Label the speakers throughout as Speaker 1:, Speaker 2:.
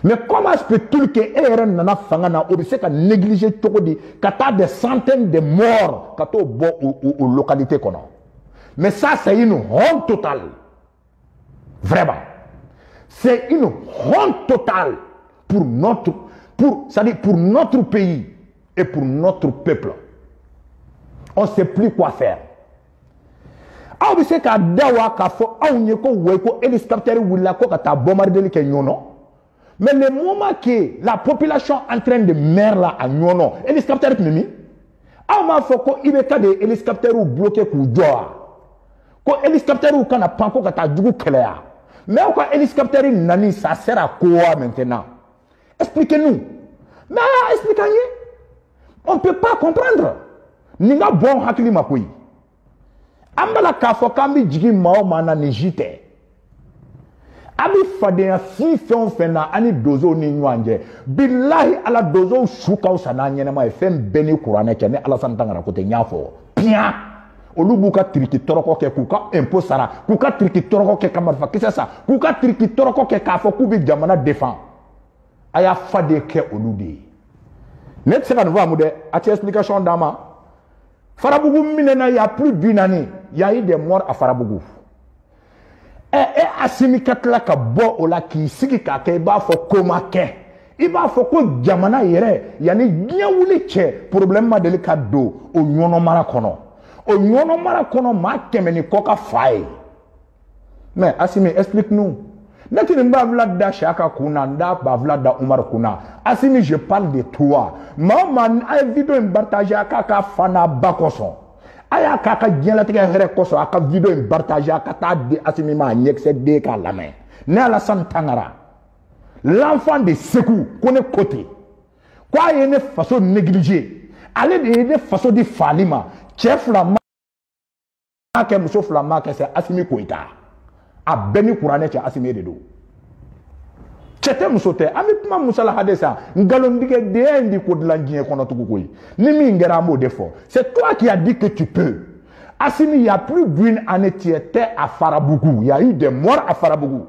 Speaker 1: Mais comment se peut-il que ERN nana fangana obise ka négliger tokodi kata des centaines de morts kato bo aux localités qu'on a. Mais ça c'est une honte totale. Vraiment. C'est une honte totale pour notre pays et pour notre peuple. On ne sait plus quoi faire. Ah, vous savez qu'à Dawa, hélicoptère ou la coque à bombarder le Kenyono. Mais le moment que la population est en train de mourir là à Nyono, hélicoptère est mis. Ah, ma faut qu'il y ait des hélicoptères ou bloqués pour Doha. Quand hélicoptère ou quand on a pas encore qu'à du clair. Mais quand hélicoptère nani, ça sert à quoi maintenant? Expliquez-nous. Mais expliquez-nous. On ne peut pas comprendre. Ninga bon hakili makui. Ambala kafo kambi jigi mao mana nijite. Abi fadea fi fena ani dozo ni nwanje. Billahi ala dozo shuka usana nyene ma fem beni kurane kene ala santangara kote nyafo. Pia. Olubuka triki toroko ke kuka impo sara. Kuka triki toroko ke kamarfa. Kisa sa. Kuka triki toroko ke kafo kubi jamana défend. Aya fade ke olude. Net se kan va moude. Ati explication dama. Farabougou minena, il y a plus d'une année. Il y a eu des morts à Farabougou. Et Assimi Katla ka bo ola ki sigi ka ke ba fo koma ke. Iba fo ko jamana yere. Yani bien wuli che problème ma deli ka do o nyono mara kono. O nyono mara kono ma kemeni koka faye. Mais Assimi explique-nous. Nati mba vlada shaka kuna nda ba vlada Umar kuna. Assimi je parle de toi. Maman a vidéo partager aka fana bakoso. Aya kaka diela teke here koso aka vidéo partager aka ta de Assimi ma nyekse de ka la main. Ne ala santangara. L'enfant de Sekou connaît côté. Quoi y une façon négligée. Allez de façon de falima. Chef la ma ke muso flama ke c'est Assimi Koita. A beni kurane cha Assimi de do. Chete musote amituma musala hadesa ngalondige de ndi ko de l'angien kono tukukoi. Ni mi ngera mo defo. C'est toi qui as dit que tu peux. Assimi, il y a plus d'une année tu étais à Farabougou. Il y a eu des morts à Farabougou.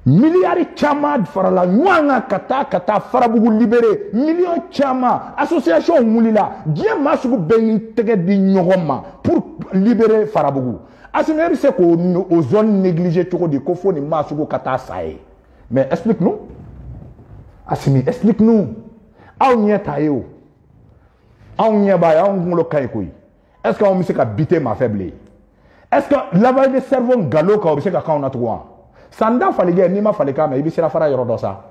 Speaker 1: Milliards chama farala nwanga kata Farabougou libéré. Millions chama association mulila. Dieu masugu beyi tege di nyogoma pour libérer Farabougou. Assimi c'est qu'aux zones négligées tout de kofo ni masugu kata sae. Mais explique-nous. Assimi, explique-nous. Est-ce qu'on me sait qu'à biter ma faible? Est-ce que lavage de cerveau galop quand on sait qu'on a trouvé? Sanda fallait ni ma fallait mais il sera fara yorodosa.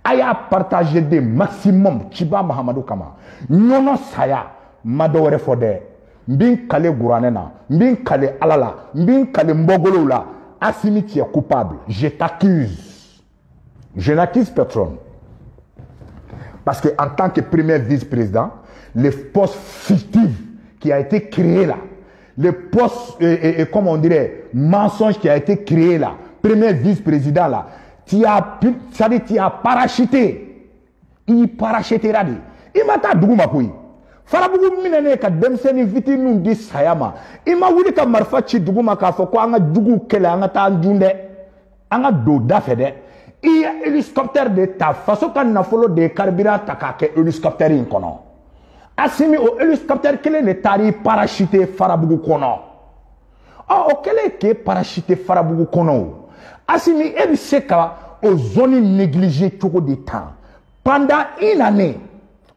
Speaker 1: Aya partager des maximum Chiba Mahamadou Kama. Nono saya madore fode. Mbin kale guranena, mbin kale alala, mbin kale mbogolo la. Assimi tu es coupable. Je t'accuse. Je n'accuse personne. Parce que en tant que premier vice-président, le poste fictif qui a été créé là, le poste, comme on dirait, mensonge qui a été créé là, premier vice-président là, tu as parachuté. Il parachutera. Il m'a dit, Dougou Makoui. Farabougou minene ka demseni viti nun di sayama. Il m'a wuli ka marfachi Dougou Makafo ko anga Dougou kele anga ta njunde. Anga do dafede. Il y a hélicoptère de ta façon qu'on a follow des carburants takake hélicoptère in kono. Assimi au hélicoptère quel est le tari parachuté Farabougou kono. Ah au quel est que parachuté Farabougou kono. Assimi elle sait aux zones négligées tout de temps. Pendant une année.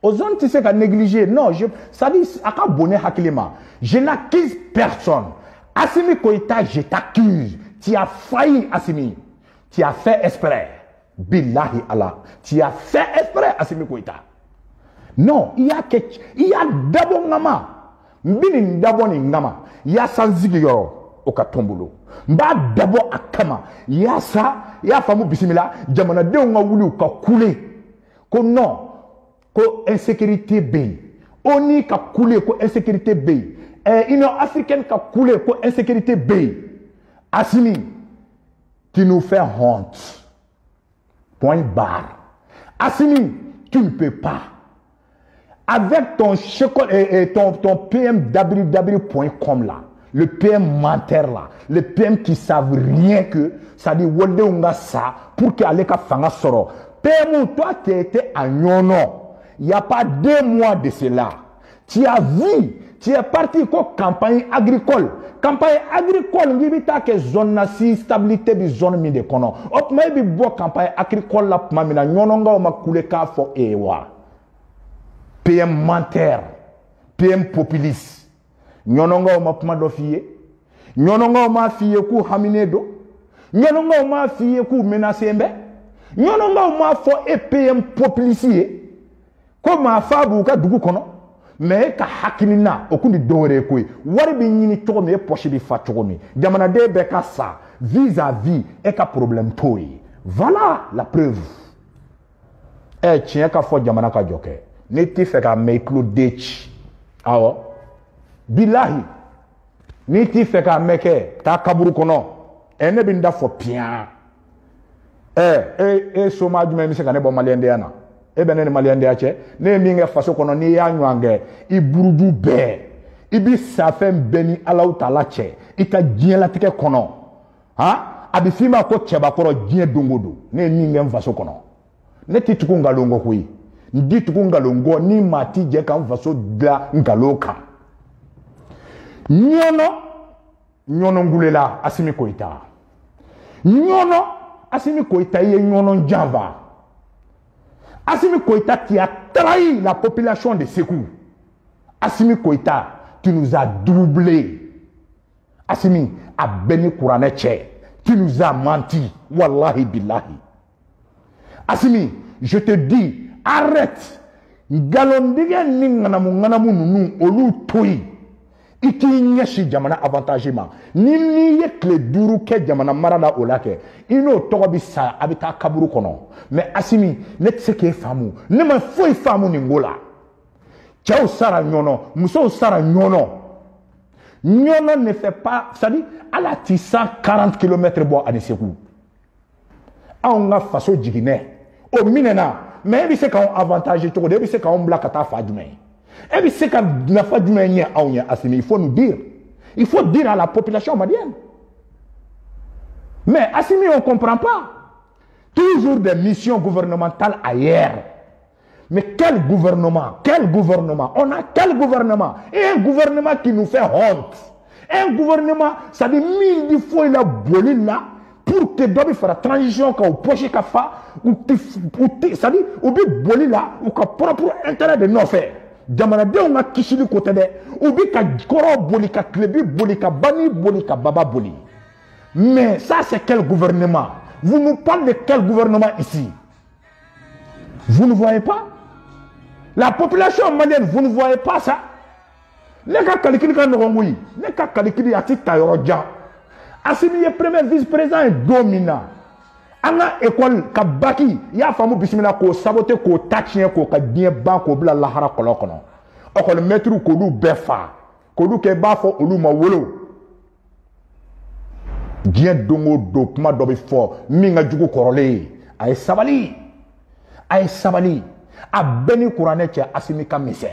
Speaker 1: Aux zones tu sais qu'à négliger. Non, ça dit à bonnet hakilima. Je n'accuse personne. Assimi Koïta, je t'accuse. Tu as failli Assimi. Tu as fait exprès. Billahi Allah. Tu as fait exprès, Assimi Koïta. Non, il y a d'abord Nama. Mbini d'abord Ngama. Il y a Sanzigiro au Katombolo. Mba d'abord Akama. Il y a ça. Il y a Famou Bissimila. Jamana de Ngawulu ka coulé. Ko non. Ko insécurité B. Oni ka coulé ko insécurité B. Union africaine ka coulé ko insécurité B. Assimi. Tu nous fais honte. Point barre. Assimi, tu ne peux pas. Avec ton PMWW.com là, le PM menteur là, le PM qui savent rien que, ça dit, Wolde Unga ça, pour qu'il ait qu'à fanga soro. PM, toi, tu étais à Nyono. Il n'y a pas 2 mois de cela. Tu as vu, tu es parti pour campagne agricole. Campagne agricole, il y a que zone si stabilité de zone mi de kono. Op ma bi bo campagne agricole la ma mina nyononga o ma kule ka fo ewa. PM menteur, PM populiste. Nyononga o ma puma do fiye. Nyononga o ma fiye ku haminedo. Nyononga o ma fiye ku menasembe. Nyononga o ma fo e PM populiste. Ko ma fabu ka dugu kono. Mais ka hakilina okundi dore koy wari bi nyini togo me poche bi fa togo mi jamana de be ka sa vis-à-vis e ka problème toy voilà la preuve tien ka fo jamana ka joke ne ti fe ka me clodech awo billahi ni ti fe ka meke ta kaburu kono ene bi nda fo pia so ma juma mi se ka ne bo maliende yana e benen maliende ache ne mi nge faso kono ni ya nwange I burudu be I bi safem beni Allahu Taala che I ka dien la tike kono ha abi fima ko cheba koro dien dongodo ne mi nge faso kono ne tituku ngalongo kui ndi tuku ngalongo ni mati je kan faso da ngaloka nyono ngulela Assimi Koita nyono Assimi Koita ye nyono Java Assimi Koita qui a trahi la population de Sékou. Assimi Koita qui nous a doublé. Assimi a béni Kouraneche qui nous a menti. Wallahi billahi. Assimi, je te dis, arrête. Galondiga nganamu nunu olu toyi. Iti nyeshi jamana avantagement. Ni ye kle duru ke jamana marada olake. Ino togobi sa abita kaburu kono. Mais Assimi, ne tseke famu. Ne ma foi famu ningola. Tchao sara nyono. Muso sara nyono. Nyono ne fait pas, ça dit, à la 140 km bo aniseku. Aonga faso jigine. O minena. Mais ebi se ka on avantage to ebi se ka on blakata fa dume. Ebi se ka na fa dume nya aonya Assimi, il faut nous dire. Il faut dire à la population malienne. Mais Assimi, on ne comprend pas. Toujours des missions gouvernementales ailleurs. Mais quel gouvernement? Quel gouvernement? On a quel gouvernement? Et un gouvernement qui nous fait honte. Un gouvernement, ça dit 1000 fois il a bolé là pour que doit faire la transition quand on poche kafa ou ça dit ou bi bolé là ou ka propre intérêt de nos faire. Jamana de on a kishili côté de ou bi ka koro boli ka klebi boli ka bani boli ka baba boli. Mais ça c'est quel gouvernement? Vous nous parlez de quel gouvernement ici? Vous ne voyez pas? La population malienne, vous ne voyez pas ça? Les cas calculés quand nous oui, les cas calculés à titre Tayorodja. Assimi est premier vice-président et dominant. Anga école kabaki, ya famu bismillah ko saboter ko tachien ko ka bien ban ko bla lahara kolokono. Okol metru ko du befa. Ko du ke ba fo olu ma wolo. Bien dongo do kuma dobi fo minga jugu korole ay sabali a beni Kouraneche Assimi ka mise